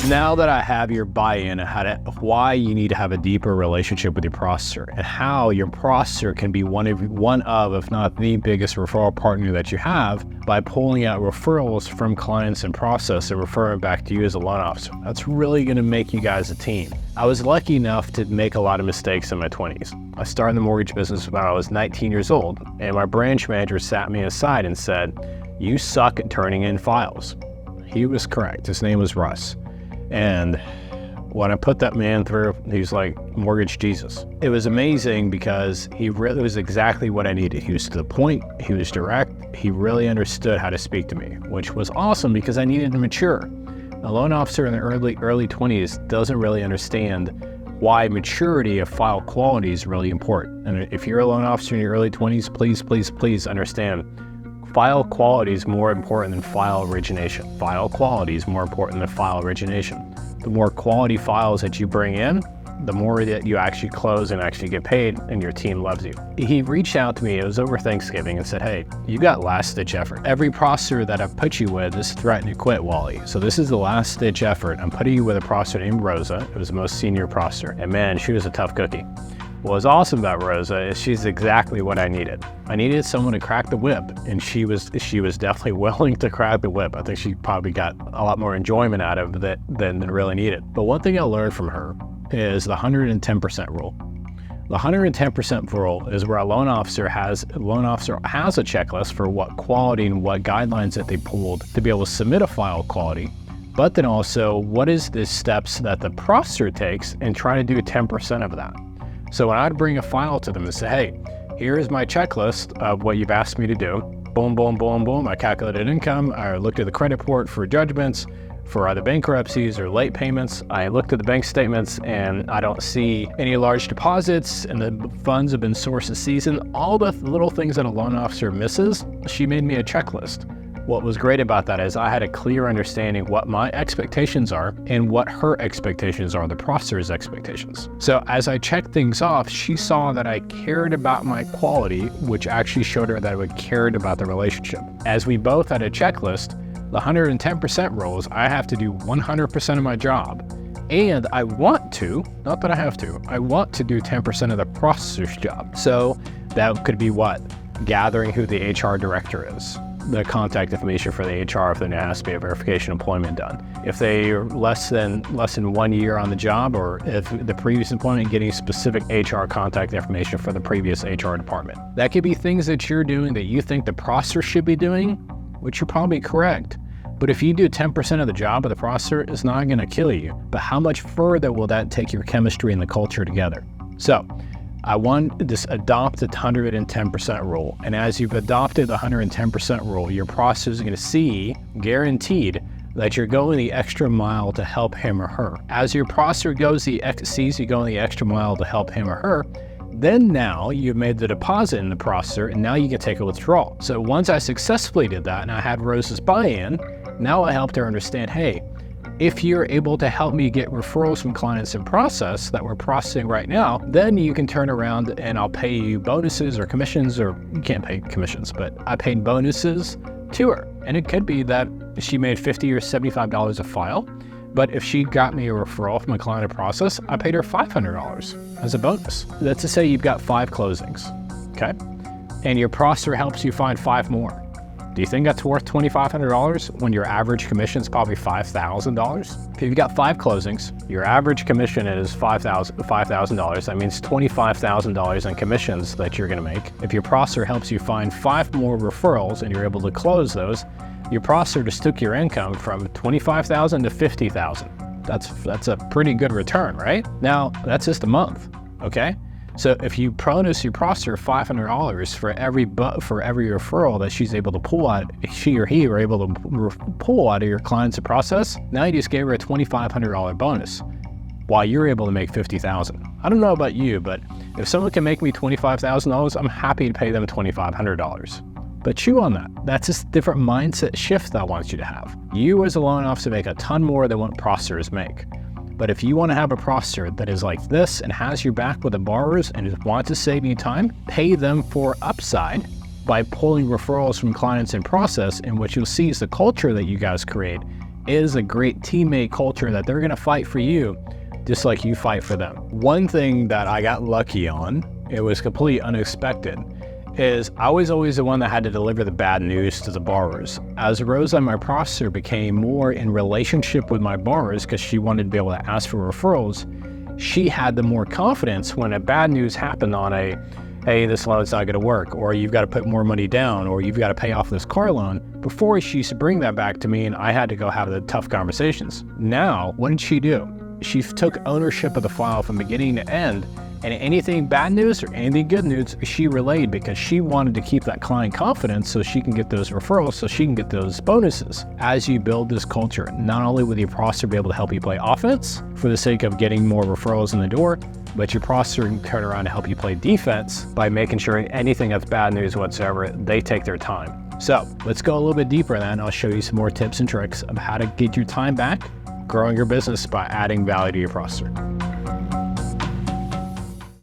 Now that I have your buy-in and why you need to have a deeper relationship with your processor and how your processor can be one of, if not the biggest referral partner that you have by pulling out referrals from clients and process and referring back to you as a loan officer. That's really going to make you guys a team. I was lucky enough to make a lot of mistakes in my 20s. I started the mortgage business when I was 19 years old, and my branch manager sat me aside and said, "You suck at turning in files." He was correct. His name was Russ. And when I put that man through, he was like mortgage Jesus. It was amazing because he really was exactly what I needed. He was to the point, he was direct, he really understood how to speak to me, which was awesome because I needed to mature. A loan officer in the early 20s doesn't really understand why maturity of file quality is really important. And if you're a loan officer in your early 20s, please understand file quality is more important than file origination. File quality is more important than file origination. The more quality files that you bring in, the more that you actually close and actually get paid, and your team loves you. He reached out to me, it was over Thanksgiving, and said, "Hey, you got last ditch effort. Every processor that I've put you with is threatening to quit, Wally. So this is the last ditch effort. I'm putting you with a processor named Rosa." It was the most senior processor. And man, she was a tough cookie. What was awesome about Rosa is she's exactly what I needed. I needed someone to crack the whip, and she was definitely willing to crack the whip. I think she probably got a lot more enjoyment out of it than really needed. But one thing I learned from her is the 110% rule. The 110% rule is where a loan officer has a checklist for what quality and what guidelines that they pulled to be able to submit a file quality, but then also what is the steps that the processor takes and try to do 10% of that. So when I'd bring a file to them and say, "Hey, here is my checklist of what you've asked me to do," boom, boom, boom, boom, I calculated income, I looked at the credit report for judgments, for either bankruptcies or late payments, I looked at the bank statements and I don't see any large deposits and the funds have been sourced this season. All the little things that a loan officer misses, she made me a checklist. What was great about that is I had a clear understanding what my expectations are and what her expectations are, the processor's expectations. So as I checked things off, she saw that I cared about my quality, which actually showed her that I cared about the relationship. As we both had a checklist, the 110% rule is I have to do 100% of my job. And I want to, not that I have to, I want to do 10% of the processor's job. So that could be what? Gathering who the HR director is, the contact information for the HR if there has to be a verification employment done. If they are less than 1 year on the job, or if the previous employment, getting specific HR contact information for the previous HR department. That could be things that you're doing that you think the processor should be doing, which you're probably correct. But if you do 10% of the job of the processor, it's not going to kill you. But how much further will that take your chemistry and the culture together? So I want this adopted 110% rule. And as you've adopted the 110% rule, your processor is going to see, guaranteed, that you're going the extra mile to help him or her. As your processor sees you going the extra mile to help him or her, then now you've made the deposit in the processor and now you can take a withdrawal. So once I successfully did that and I had Rosa's buy-in, now I helped her understand, hey, if you're able to help me get referrals from clients in process that we're processing right now, then you can turn around and I'll pay you bonuses or commissions, or you can't pay commissions, but I paid bonuses to her. And it could be that she made $50 or $75 a file, but if she got me a referral from a client in process, I paid her $500 as a bonus. That's to say you've got 5 closings, okay? And your processor helps you find 5 more. Do you think that's worth $2,500 when your average commission is probably $5,000? If you've got 5 closings, your average commission is $5,000. That means $25,000 in commissions that you're going to make. If your processor helps you find 5 more referrals and you're able to close those, your processor just took your income from $25,000 to $50,000. That's a pretty good return, right? Now, that's just a month, okay? So if you bonus your processor $500 for every referral that she's able to pull out, she or he are able to pull out of your client's process, now you just gave her a $2,500 bonus while you're able to make $50,000. I don't know about you, but if someone can make me $25,000, I'm happy to pay them $2,500. But chew on that. That's just a different mindset shift I want you to have. You as a loan officer make a ton more than what processors make. But if you want to have a processor that is like this and has your back with the borrowers and just wants to save you time, pay them for upside by pulling referrals from clients in process, and what you'll see is the culture that you guys create is a great teammate culture that they're going to fight for you just like you fight for them. One thing that I got lucky on, it was completely unexpected, is I was always the one that had to deliver the bad news to the borrowers. As Rosa, my processor, became more in relationship with my borrowers because she wanted to be able to ask for referrals, she had the more confidence when a bad news happened on hey, this loan's not gonna work, or you've got to put more money down, or you've got to pay off this car loan. Before, she used to bring that back to me and I had to go have the tough conversations. Now, what did she do? She took ownership of the file from beginning to end, and anything bad news or anything good news, she relayed because she wanted to keep that client confidence so she can get those referrals, so she can get those bonuses. As you build this culture, not only will your processor be able to help you play offense for the sake of getting more referrals in the door, but your processor can turn around to help you play defense by making sure anything that's bad news whatsoever, they take their time. So let's go a little bit deeper in that, and I'll show you some more tips and tricks of how to get your time back, growing your business by adding value to your processor.